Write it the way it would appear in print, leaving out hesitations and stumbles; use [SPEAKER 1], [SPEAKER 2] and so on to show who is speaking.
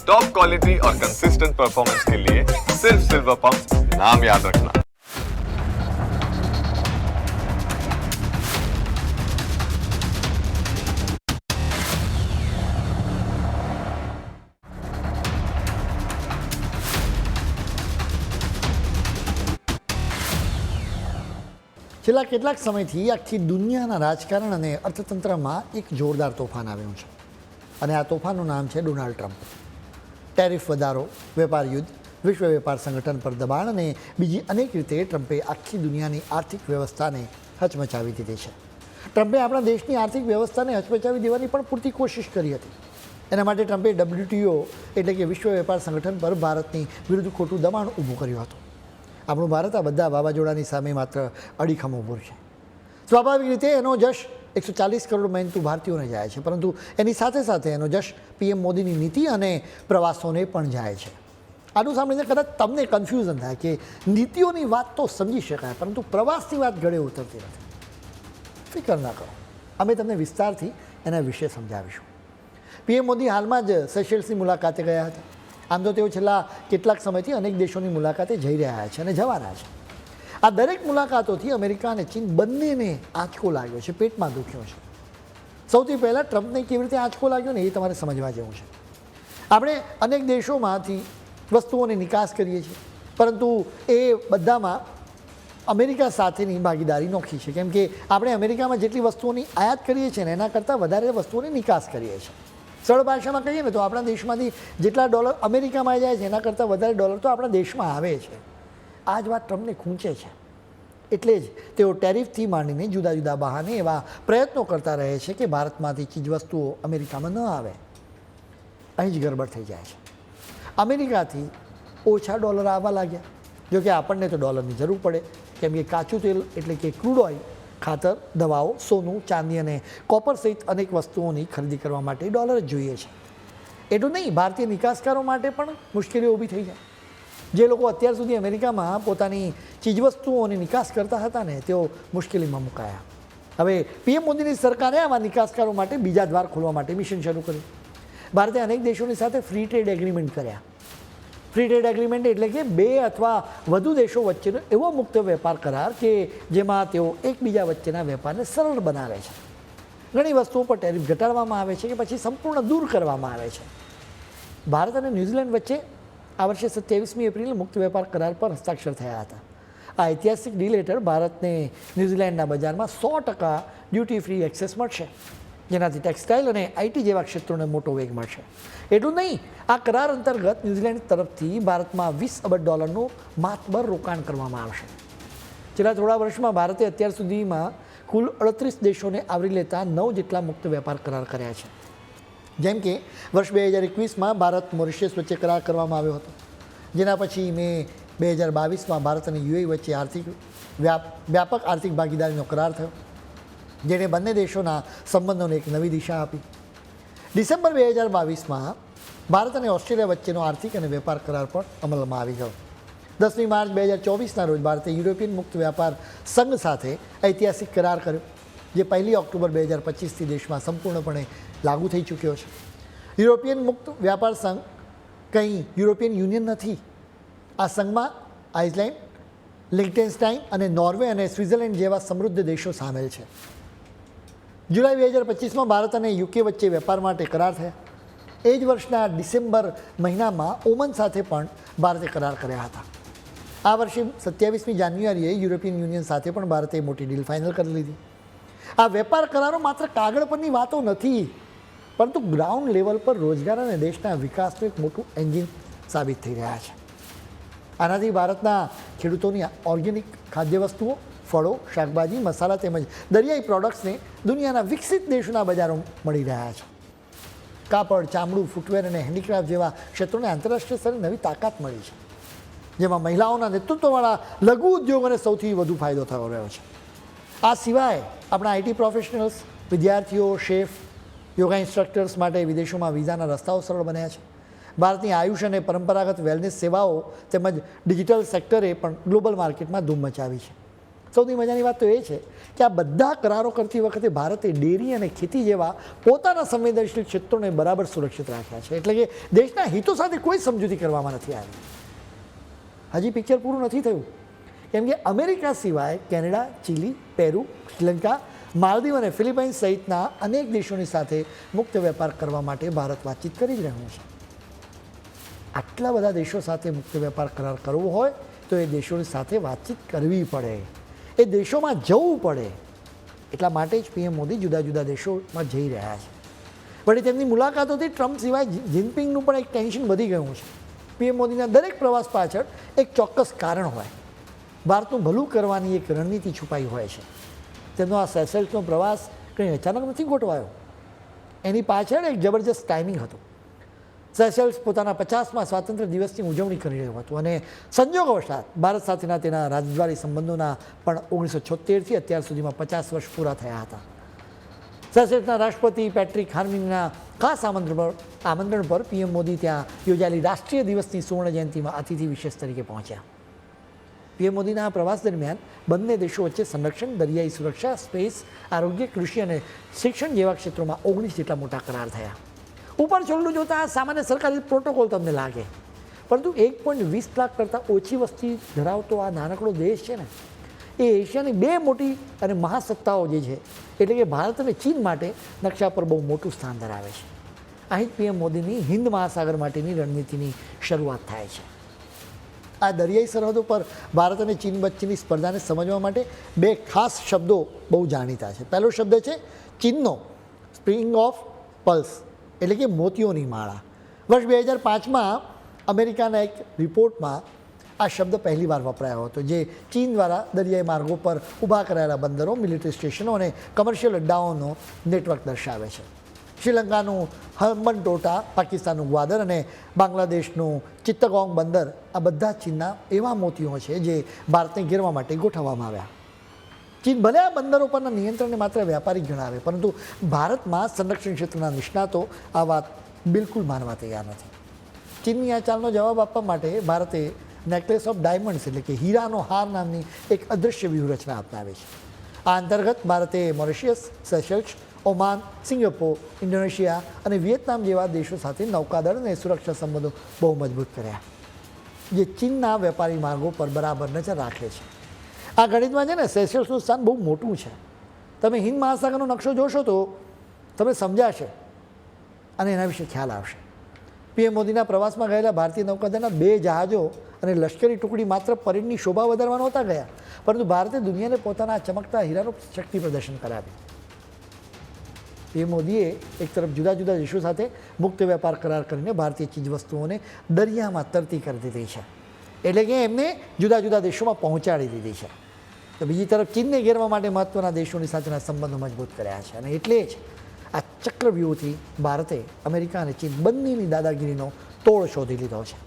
[SPEAKER 1] Top quality और consistent performance के लिए सिर्फ सिल्वर पंप नाम याद रखना।
[SPEAKER 2] છેલ્લા કેટલાક સમયથી આખી દુનિયાના રાજકારણ અને અર્થતંત્રમાં એક જોરદાર તોફાન આવ્યું છે અને આ તોફાનનું નામ છે ડોનાલ્ડ ટ્રમ્પ. ટેરિફ વધારો, વેપાર યુદ્ધ, વિશ્વ વેપાર સંગઠન પર દબાણ અને બીજી અનેક રીતે ટ્રમ્પે આખી દુનિયાની આર્થિક વ્યવસ્થાને હચમચાવી દીધી છે. ટ્રમ્પે આપણા દેશની આર્થિક વ્યવસ્થાને હચમચાવી દેવાની પણ પૂરતી કોશિશ કરી હતી. એના માટે ટ્રમ્પે WTO એટલે કે વિશ્વ વેપાર સંગઠન પર ભારતની વિરુદ્ધ ખોટું દબાણ ઊભું કર્યું હતું. આપણું ભારત આ બધા વાવાઝોડાની સામે માત્ર અડીખમ ઊભું છે. સ્વાભાવિક રીતે એનો જશ 140 કરોડ મહેનતુ ભારતીયોને જાય છે, પરંતુ એની સાથે સાથે એનો જશ PM મોદીની નીતિ અને પ્રવાસોને પણ જાય છે. આનું સાંભળીને કદાચ તમને કન્ફ્યુઝન થાય કે નીતિઓની વાત તો સમજી શકાય, પરંતુ પ્રવાસની વાત ગળે ઉતરતી નથી. ફિકર ના કરો, અમે તમને વિસ્તારથી એના વિશે સમજાવીશું. PM મોદી હાલમાં જ સેશેલ્સની મુલાકાતે ગયા હતા. આમ તો તેઓ છેલ્લા કેટલાક સમયથી અનેક દેશોની મુલાકાતે જઈ રહ્યા છે અને જવાના છે. આ દરેક મુલાકાતોથી અમેરિકા અને ચીન બંનેને આંચકો લાગ્યો છે, પેટમાં દુખ્યો છે. સૌથી પહેલાં ટ્રમ્પને કેવી રીતે આંચકો લાગ્યો ને એ તમારે સમજવા જેવું છે. આપણે અનેક દેશોમાંથી વસ્તુઓની નિકાસ કરીએ છીએ, પરંતુ એ બધામાં અમેરિકા સાથેની ભાગીદારી નોખી છે, કેમ કે આપણે અમેરિકામાં જેટલી વસ્તુઓની આયાત કરીએ છીએ ને એના કરતાં વધારે વસ્તુઓની નિકાસ કરીએ છીએ. સરળ ભાષામાં કહીએ ને તો આપણા દેશમાંથી જેટલા ડોલર અમેરિકામાં જાય છે એના કરતાં વધારે ડોલર તો આપણા દેશમાં આવે છે. આ જ વાત ટ્રમ્પને ખૂંચે છે. એટલે જ તેઓ ટેરિફથી માંડીને જુદા જુદા બહાને એવા પ્રયત્નો કરતા રહે છે કે ભારતમાંથી ચીજવસ્તુઓ અમેરિકામાં ન આવે. અહીં જ ગડબડ થઈ જાય છે. અમેરિકાથી ઓછા ડોલર આવવા લાગ્યા. જોકે આપણને તો ડોલરની જરૂર પડે, કેમ કે કાચું તેલ એટલે કે ક્રૂડ ઓઇલ, ખાતર, દવાઓ, સોનું, ચાંદી અને કોપર સહિત અનેક વસ્તુઓની ખરીદી કરવા માટે ડોલર જ જોઈએ છે. એટલું નહીં, ભારતીય નિકાસકારો માટે પણ મુશ્કેલીઓ ઊભી થઈ જાય. જે લોકો અત્યાર સુધી અમેરિકામાં પોતાની ચીજવસ્તુઓની નિકાસ કરતા હતા ને તેઓ મુશ્કેલીમાં મુકાયા. હવે PM મોદીની સરકારે આવા નિકાસકારો માટે બીજા દ્વાર ખોલવા માટે મિશન શરૂ કર્યું. ભારતે અનેક દેશોની સાથે ફ્રી ટ્રેડ એગ્રીમેન્ટ કર્યા. ફ્રી ટ્રેડ એગ્રીમેન્ટ એટલે કે બે અથવા વધુ દેશો વચ્ચેનો એવો મુક્ત વેપાર કરાર કે જેમાં તેઓ એકબીજા વચ્ચેના વેપારને સરળ બનાવે છે. ઘણી વસ્તુઓ પર ટેરિફ ઘટાડવામાં આવે છે કે પછી સંપૂર્ણ દૂર કરવામાં આવે છે. ભારત અને ન્યૂઝીલેન્ડ વચ્ચે આ વર્ષે 27મી એપ્રિલે મુક્ત વેપાર કરાર પર હસ્તાક્ષર થયા હતા. આ ઐતિહાસિક ડીલ હેઠળ ભારતને ન્યૂઝીલેન્ડના બજારમાં 100% ડ્યુટી ફ્રી એક્સેસ મળશે, જેનાથી ટેક્સટાઇલ અને IT જેવા ક્ષેત્રોને મોટો વેગ મળશે. એટલું નહીં, આ કરાર અંતર્ગત ન્યૂઝીલેન્ડ તરફથી ભારતમાં $20 અબજ માતબર રોકાણ કરવામાં આવશે. છેલ્લા થોડા વર્ષમાં ભારતે અત્યાર સુધીમાં કુલ 38 દેશોને આવરી લેતા 9 જેટલા મુક્ત વેપાર કરાર કર્યા છે. જેમ કે વર્ષ 2021માં ભારત મોરિશિયસ વચ્ચે કરાર કરવામાં આવ્યો હતો, જેના પછી મે 2022માં ભારત અને UAE વચ્ચે વ્યાપક આર્થિક ભાગીદારીનો કરાર થયો, જેણે બંને દેશોના સંબંધોને એક નવી દિશા આપી. ડિસેમ્બર 2022માં ભારત અને ઓસ્ટ્રેલિયા વચ્ચેનો આર્થિક અને વેપાર કરાર પણ અમલમાં આવી ગયો. 10મી માર્ચ 2024ના રોજ ભારતે યુરોપિયન મુક્ત વ્યાપાર સંઘ સાથે ઐતિહાસિક કરાર કર્યો, જે 1 ઓક્ટોબર 2025થી દેશમાં સંપૂર્ણપણે લાગુ થઈ ચૂક્યો છે. યુરોપિયન મુક્ત વ્યાપાર સંઘ કંઈ યુરોપિયન યુનિયન નથી. આ સંઘમાં આઇસલેન્ડ, લિechtenstein અને નોર્વે અને સ્વિટ્ઝરલેન્ડ જેવા સમૃદ્ધ દેશો સામેલ છે. જુલાઈ 2025માં ભારત અને UK વચ્ચે વેપાર માટે કરાર થયા. એ જ વર્ષના ડિસેમ્બર મહિનામાં ઓમન સાથે પણ ભારતે કરાર કર્યા હતા. આ વર્ષે 27મી જાન્યુઆરીએ યુરોપિયન યુનિયન સાથે પણ ભારતે મોટી ડીલ ફાઇનલ કરી લીધી. આ વેપાર કરારો માત્ર કાગળ પરની વાતો નથી, પરંતુ ગ્રાઉન્ડ લેવલ પર રોજગાર અને દેશના વિકાસનું એક મોટું એન્જિન સાબિત થઈ રહ્યા છે. આનાથી ભારતના ખેડૂતોની ઓર્ગેનિક ખાદ્ય વસ્તુઓ, ફળો, શાકભાજી, મસાલા તેમજ દરિયાઈ પ્રોડક્ટ્સને દુનિયાના વિકસિત દેશોના બજારો મળી રહ્યા છે. કાપડ, ચામડું, ફૂટવેર અને હેન્ડીક્રાફ્ટ જેવા ક્ષેત્રોને આંતરરાષ્ટ્રીય સ્તરે નવી તાકાત મળી છે, જેમાં મહિલાઓના નેતૃત્વવાળા લઘુ ઉદ્યોગોને સૌથી વધુ ફાયદો થયો રહ્યો છે. આ સિવાય આપણા IT પ્રોફેશનલ્સ, વિદ્યાર્થીઓ, શેફ, યોગા ઇન્સ્ટ્રક્ટર્સ માટે વિદેશોમાં વિઝાના રસ્તાઓ સરળ બન્યા છે. ભારતની આયુષ અને પરંપરાગત વેલનેસ સેવાઓ તેમજ ડિજિટલ સેક્ટરે પણ ગ્લોબલ માર્કેટમાં ધૂમ મચાવી છે. સૌથી મજાની વાત તો એ છે કે આ બધા કરારો કરતી વખતે ભારતે ડેરી અને ખેતી જેવા પોતાના સંવેદનશીલ ક્ષેત્રોને બરાબર સુરક્ષિત રાખ્યા છે. એટલે કે દેશના હિતો સાથે કોઈ સમજૂતી કરવામાં નથી આવી. હજી પિક્ચર પૂરું નથી થયું, કેમ કે અમેરિકા સિવાય Canada, chilli, Peru, Sri Lanka, Maldives અને ફિલિપાઇન્સ સહિતના અનેક દેશોની સાથે મુક્ત વેપાર કરવા માટે ભારત વાતચીત કરી જ રહ્યું છે. આટલા બધા દેશો સાથે મુક્ત વેપાર કરાર કરવો હોય તો એ દેશોની સાથે વાતચીત કરવી પડે, એ દેશોમાં જવું પડે. એટલા માટે જ પીએમ મોદી જુદા જુદા દેશોમાં જઈ રહ્યા છે. વળી તેમની મુલાકાતોથી ટ્રમ્પ સિવાય જિનપિંગનું પણ એક ટેન્શન વધી ગયું છે. પીએમ મોદીના દરેક પ્રવાસ પાછળ એક ચોક્કસ કારણ હોય, ભારતનું ભલું કરવાની એક રણનીતિ છુપાઈ હોય છે. તેમનો આ સેશેલ્સનો પ્રવાસ કંઈ અચાનક નથી ગોઠવાયો, એની પાછળ એક જબરજસ્ત ટાઈમિંગ હતું. સેશેલ્સ પોતાના 50મા સ્વાતંત્ર્ય દિવસની ઉજવણી કરી રહ્યું હતું અને સંજોગવશાત ભારત સાથેના તેના રાજદ્વારી સંબંધોના પણ 1976થી અત્યાર સુધીમાં 50 વર્ષ પૂરા થયા હતા. સેશેલ્સના રાષ્ટ્રપતિ પેટ્રિક હાર્મિનીના ખાસ આમંત્રણ પર પીએમ મોદી ત્યાં યોજાયેલી રાષ્ટ્રીય દિવસની સુવર્ણ જયંતિમાં અતિથિ વિશેષ તરીકે પહોંચ્યા. પીએમ મોદીના આ પ્રવાસ દરમિયાન બંને દેશો વચ્ચે સંરક્ષણ, દરિયાઈ સુરક્ષા, સ્પેસ, આરોગ્ય, કૃષિ અને શિક્ષણ જેવા ક્ષેત્રોમાં 19 જેટલા મોટા કરાર થયા. ઉપર છોડલું જોતા આ સામાન્ય સરકારી પ્રોટોકોલ તમને લાગે, પરંતુ 1.20 લાખ કરતાં ઓછી વસ્તી ધરાવતો આ નાનકડો દેશ છે ને, એ એશિયાની બે મોટી અને મહાસત્તાઓ જે છે એટલે કે ભારત અને ચીન માટે નકશા પર બહુ મોટું સ્થાન ધરાવે છે. અહીં જ પીએમ મોદીની હિન્દ મહાસાગર માટેની રણનીતિની શરૂઆત થાય છે. આ દરિયાઈ સરહદો પર ભારત અને ચીન વચ્ચેની સ્પર્ધાને સમજવા માટે બે ખાસ શબ્દો બહુ જાણીતા છે. પહેલો શબ્દ છે ચીનનો સ્પ્રિંગ ઓફ પલ્સ, એટલે કે મોતીઓની માળા. વર્ષ 2005માં અમેરિકાના એક રિપોર્ટમાં આ શબ્દ પહેલીવાર વપરાયો હતો, જે ચીન દ્વારા દરિયાઈ માર્ગો પર ઊભા કરાયેલા બંદરો, મિલિટરી સ્ટેશનો અને કમર્શિયલ અડ્ડાઓનો નેટવર્ક દર્શાવે છે. શ્રીલંકાનું હમ્બનટોટા, પાકિસ્તાનનું ગ્વાદર અને બાંગ્લાદેશનું ચિત્તગોંગ બંદર, આ બધા ચીનના એવા મોતીઓ છે જે ભારતને ઘેરવા માટે ગોઠવવામાં આવ્યા. ચીન ભલે આ બંદરો પરના નિયંત્રણને માત્ર વ્યાપારિક ગણાવે, પરંતુ ભારતમાં સંરક્ષણ ક્ષેત્રના નિષ્ણાતો આ વાત બિલકુલ માનવા તૈયાર નથી. ચીનની આ ચાલનો જવાબ આપવા માટે ભારતે નેકલેસ ઓફ ડાયમંડ્સ, એટલે કે હીરાનો હાર નામની એક અદૃશ્ય વ્યૂહરચના અપનાવી છે. આ અંતર્ગત ભારતે Mauritius, Seychelles, Oman, Singapore, Indonesia અને વિયેતનામ જેવા દેશો સાથે નૌકાદળ અને સુરક્ષા સંબંધો બહુ મજબૂત કર્યા, જે ચીનના વેપારી માર્ગો પર બરાબર નજર રાખે છે. આ ગણિતમાં છે ને સેશેલ્સનું સ્થાન બહુ મોટું છે. તમે હિન્દ મહાસાગરનો નકશો જોશો તો તમને સમજાશે અને એના વિશે ખ્યાલ આવશે. પીએમ મોદીના પ્રવાસમાં ગયેલા ભારતીય નૌકાદળના 2 જહાજો અને લશ્કરી ટુકડી માત્ર પરેડની શોભા વધારવા નહોતા ગયા, પરંતુ ભારતે દુનિયાને પોતાના ચમકતા હીરાનું શક્તિ પ્રદર્શન કરાવ્યું. પીએમ મોદીએ એક તરફ જુદા જુદા દેશો સાથે મુક્ત વેપાર કરાર કરીને ભારતીય ચીજવસ્તુઓને દરિયામાં તરતી કરી દીધી છે, એટલે કે એમને જુદા જુદા દેશોમાં પહોંચાડી દીધી છે. તો બીજી તરફ ચીનને ઘેરવા માટે મહત્ત્વના દેશોની સાથેના સંબંધો મજબૂત કર્યા છે. અને એટલે જ આ ચક્રવ્યૂહથી ભારતે અમેરિકા અને ચીન બંનેની દાદાગીરીનો તોડ શોધી લીધો છે.